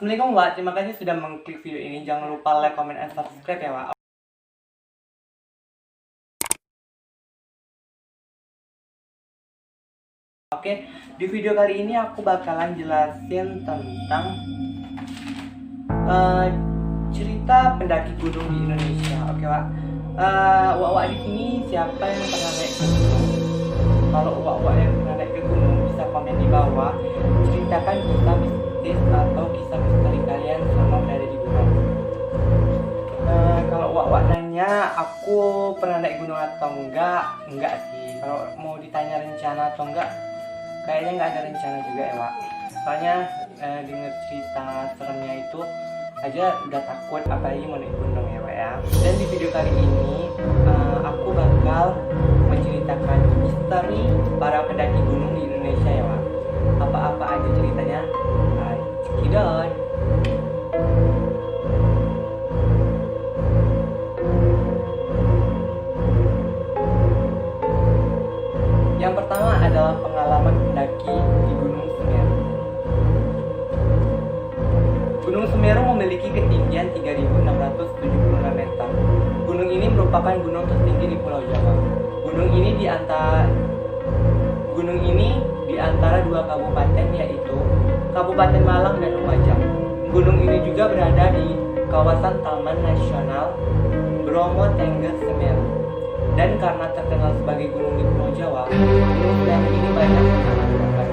Assalamualaikum Wak, terima kasih sudah mengklik video ini. Jangan lupa like, comment, and subscribe ya Wak. Oke, di video kali ini aku bakalan jelasin tentang cerita pendaki gunung di Indonesia. Oke Wak, Wak di sini siapa yang pernah naik ke gunung? Kalau Wak yang pernah naik ke gunung bisa komen di bawah. Ceritakan kisah mistis atau kisah misteri kalian selama berada di gunung. Kalau Wak nanya aku pernah naik gunung atau enggak sih. Kalau mau ditanya rencana atau enggak, kayaknya nggak ada rencana juga ya Wak. Soalnya denger cerita seremnya itu aja udah takut, apalagi mau naik gunung ya Wak ya. Dan di video kali ini aku bakal menceritakan misteri para pendaki gunung di Indonesia ya Wak. Apa-apa aja ceritanya? Cekidot. Yang pertama adalah pengalaman mendaki di Gunung Semeru. Gunung Semeru memiliki ketinggian 3.676 meter. Gunung ini merupakan gunung tertinggi di Pulau Jawa. Gunung ini di antara dua kabupaten, yaitu Kabupaten Malang dan Lumajang. Gunung ini juga berada di kawasan Taman Nasional Bromo Tengger Semeru. Dan karena terkenal sebagai gunung di Pulau Jawa, Gunung Semeru ini banyak dilakukan.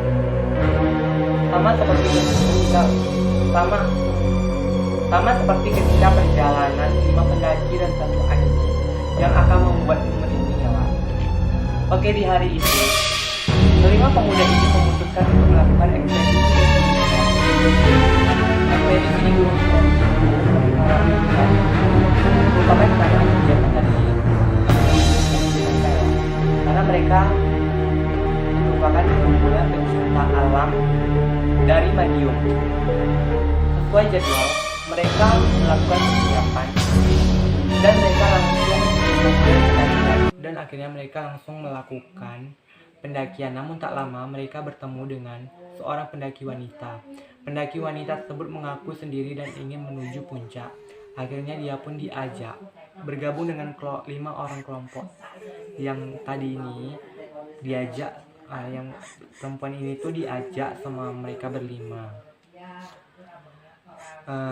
Sama seperti ketika perjalanan 5 pendaki dan 1 anjing yang akan membuat merinding ya Wak. Oke, di hari itu 5 pemuda ini memutuskan untuk melakukan ekspedisi di Gunung Semeru. Merupakan karena kegiatan tadi karena mereka merupakan kumpulan pecinta alam dari Madiun. Sesuai jadwal, mereka melakukan persiapan dan akhirnya mereka langsung melakukan pendakian. Namun tak lama mereka bertemu dengan seorang pendaki wanita. Pendaki wanita tersebut mengaku sendiri dan ingin menuju puncak. Akhirnya dia pun diajak bergabung dengan 5 orang kelompok yang tadi ini diajak, yang perempuan ini tuh diajak sama mereka berlima.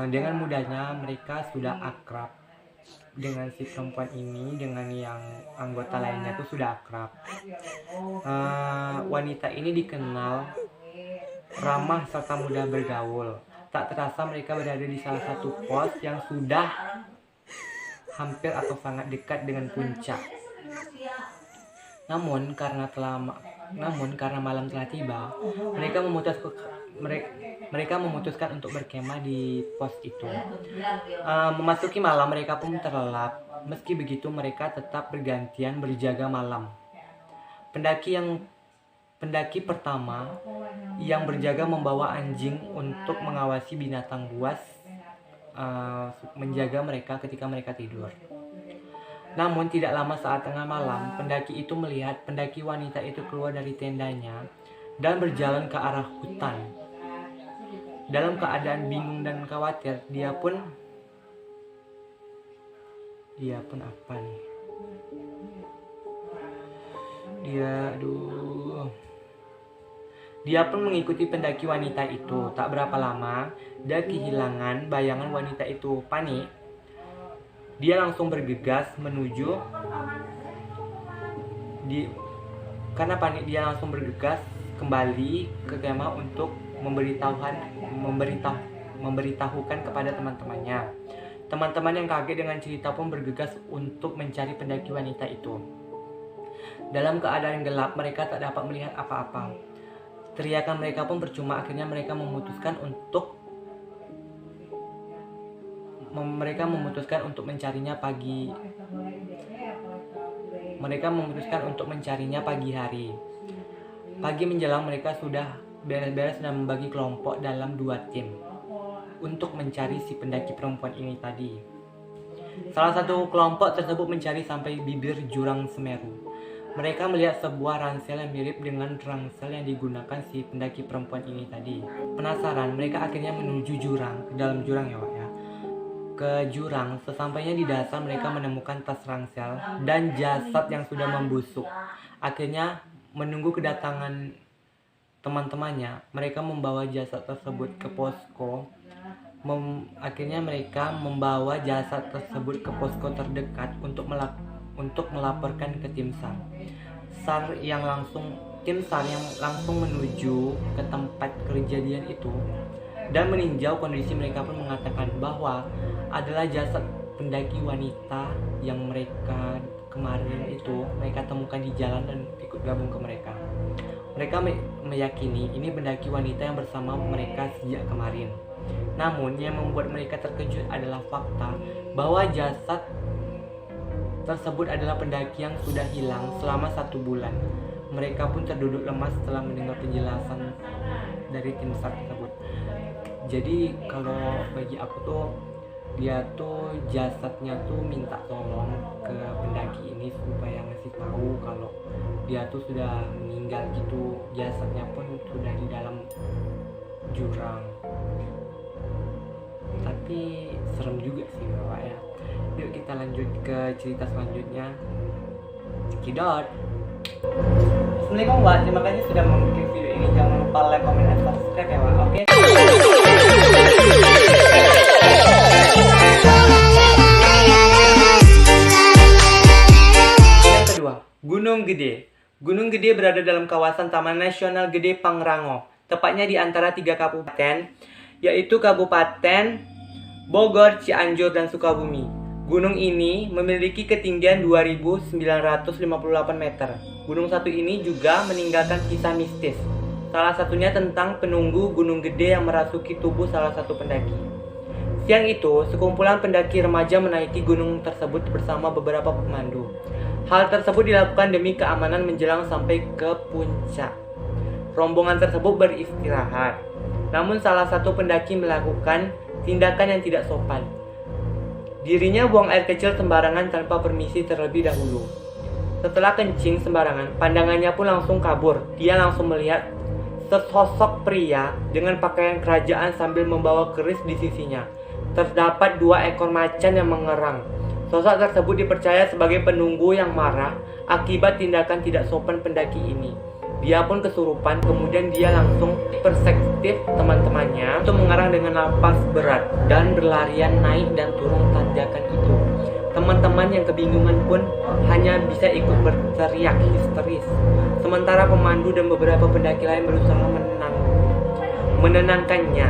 Dengan mudahnya mereka sudah akrab dengan si perempuan ini, dengan yang anggota lainnya tuh sudah akrab. Wanita ini dikenal ramah serta mudah bergaul. Tak terasa mereka berada di salah satu pos yang sudah hampir atau sangat dekat dengan puncak. Namun karena malam telah tiba, mereka memutuskan untuk berkemah di pos itu. Memasuki malam, mereka pun terlelap. Meski begitu, mereka tetap bergantian berjaga malam. Pendaki pertama yang berjaga membawa anjing untuk mengawasi binatang buas, menjaga mereka ketika mereka tidur. Namun tidak lama saat tengah malam, pendaki itu melihat pendaki wanita itu keluar dari tendanya dan berjalan ke arah hutan. Dalam keadaan bingung dan khawatir, dia pun apa nih? Dia pun mengikuti pendaki wanita itu. Tak berapa lama, dia kehilangan bayangan wanita itu. Panik, dia langsung bergegas kembali ke kemah untuk memberitahukan kepada teman-temannya. Teman-teman yang kaget dengan cerita pun bergegas untuk mencari pendaki wanita itu. Dalam keadaan gelap, mereka tak dapat melihat apa-apa. Teriakan mereka pun percuma. Akhirnya mereka memutuskan untuk mencarinya pagi hari. Pagi menjelang, mereka sudah beres-beres dan membagi kelompok dalam 2 tim untuk mencari si pendaki perempuan ini tadi. Salah satu kelompok tersebut mencari sampai bibir jurang Semeru. Mereka melihat sebuah ransel yang mirip dengan ransel yang digunakan si pendaki perempuan ini tadi. Penasaran, mereka akhirnya menuju jurang, ke dalam jurang ya Wak ya. Ke jurang, sesampainya di dasar mereka menemukan tas ransel dan jasad yang sudah membusuk. Akhirnya menunggu kedatangan teman-temannya, mereka membawa jasad tersebut ke posko. Akhirnya mereka membawa jasad tersebut ke posko terdekat untuk melaporkan ke tim SAR. Tim SAR yang langsung menuju ke tempat kejadian itu dan meninjau kondisi. Mereka pun mengatakan bahwa adalah jasad pendaki wanita yang mereka kemarin itu mereka temukan di jalan dan ikut gabung ke mereka. Mereka meyakini ini pendaki wanita yang bersama mereka sejak kemarin. Namun yang membuat mereka terkejut adalah fakta bahwa jasad tersebut adalah pendaki yang sudah hilang selama 1 bulan. Mereka pun terduduk lemas setelah mendengar penjelasan dari tim SAR tersebut. Jadi kalau bagi aku tuh, dia tuh jasadnya tuh minta tolong ke pendaki ini supaya ngasih tahu kalau dia tuh sudah meninggal gitu. Jasadnya pun sudah di dalam jurang. Tapi serem juga sih Bapak ya. Yuk kita lanjut ke cerita selanjutnya. Cekidot. Assalamualaikum Wak, terima kasih sudah mengklik video ini. Jangan lupa like, comment, dan subscribe ya Wak. Oke. Yang kedua, Gunung Gede. Gunung Gede berada dalam kawasan Taman Nasional Gede Pangrango, tepatnya di antara 3 kabupaten, yaitu Kabupaten Bogor, Cianjur, dan Sukabumi. Gunung ini memiliki ketinggian 2.958 meter. Gunung satu ini juga meninggalkan kisah mistis. Salah satunya tentang penunggu Gunung Gede yang merasuki tubuh salah satu pendaki. Siang itu, sekumpulan pendaki remaja menaiki gunung tersebut bersama beberapa pemandu. Hal tersebut dilakukan demi keamanan menjelang sampai ke puncak. Rombongan tersebut beristirahat. Namun salah satu pendaki melakukan tindakan yang tidak sopan. Dirinya buang air kecil sembarangan tanpa permisi terlebih dahulu. Setelah kencing sembarangan, pandangannya pun langsung kabur. Dia langsung melihat sesosok pria dengan pakaian kerajaan sambil membawa keris di sisinya. Terdapat 2 ekor macan yang mengerang. Sosok tersebut dipercaya sebagai penunggu yang marah akibat tindakan tidak sopan pendaki ini. Dia pun kesurupan, kemudian dia langsung perspektif teman-temannya untuk mengarang dengan napas berat dan berlarian naik dan turun tanjakan itu. Teman-teman yang kebingungan pun hanya bisa ikut berteriak histeris. Sementara pemandu dan beberapa pendaki lain berusaha menenangkannya.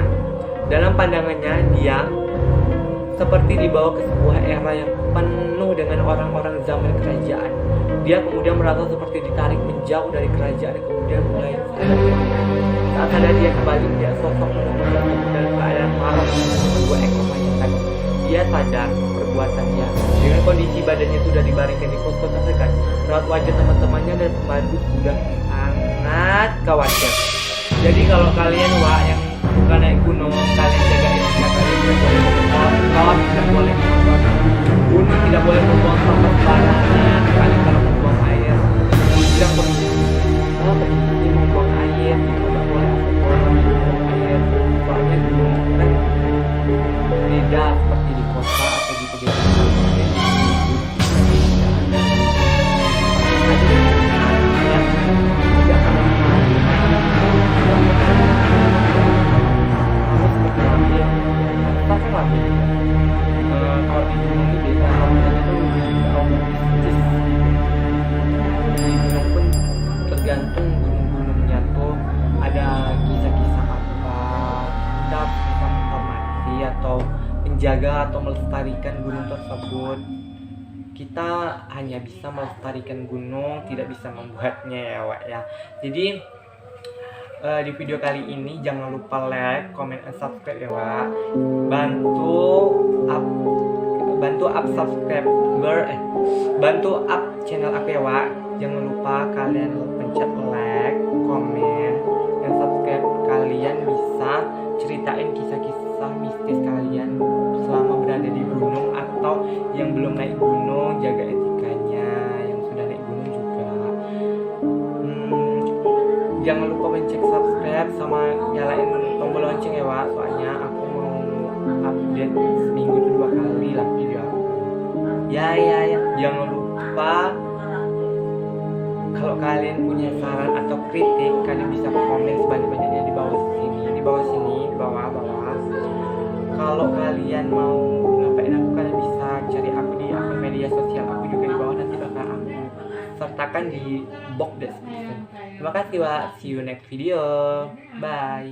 Dalam pandangannya, dia seperti dibawa ke sebuah era yang penuh dengan orang-orang zaman kerajaan. Dia kemudian merasa seperti ditarik menjauh dari kerajaan dan kemudian mulai saat ada dia kembali melihat sosok menunggu dalam keadaan marah dengan 2 ekor macan tadi. Dia sadar perbuatannya. Dengan kondisi badannya sudah dibaringkan di posko terdekat, raut wajah teman-temannya dan pemandu sudah sangat khawatir. Jadi kalau kalian yang suka naik gunung, kalian jaga etika kalian. Tidak boleh membuang, tidak boleh membuang gunung, tidak boleh membuang sampah sembarangan. Kalian kalau membuang air, tidak boleh membuang air, tidak boleh membuang air. Soalnya gunung kan beda seperti di kota atau di pedesaan. Tergantung gunung-gunungnya tuh ada kisah-kisah apa, kita bisa menghormati atau menjaga atau melestarikan gunung tersebut. Kita hanya bisa melestarikan gunung, tidak bisa membuatnya ya Wak ya. Jadi di video kali ini jangan lupa like, comment, dan subscribe ya Wak. Bantu up channel aku ya Wak. Jangan lupa kalian pencet like, comment, dan subscribe. Kalian bisa ceritain kisah-kisah mistis kalian selama berada di gunung, atau yang belum naik gunung jaga etikanya, yang sudah naik gunung juga. sama nyalain tombol lonceng ya Wak, soalnya aku mau update seminggu itu 2 kali lah video aku. Ya, jangan lupa kalau kalian punya saran atau kritik, kalian bisa komen sebanyak-banyaknya di bawah sini, di bawah. Kalau kalian mau ngapain aku, kalian bisa cari aku di akun media sosial aku juga di bawah, nanti bakal aku sertakan di box description. Terima kasih Wak, see you next video, bye.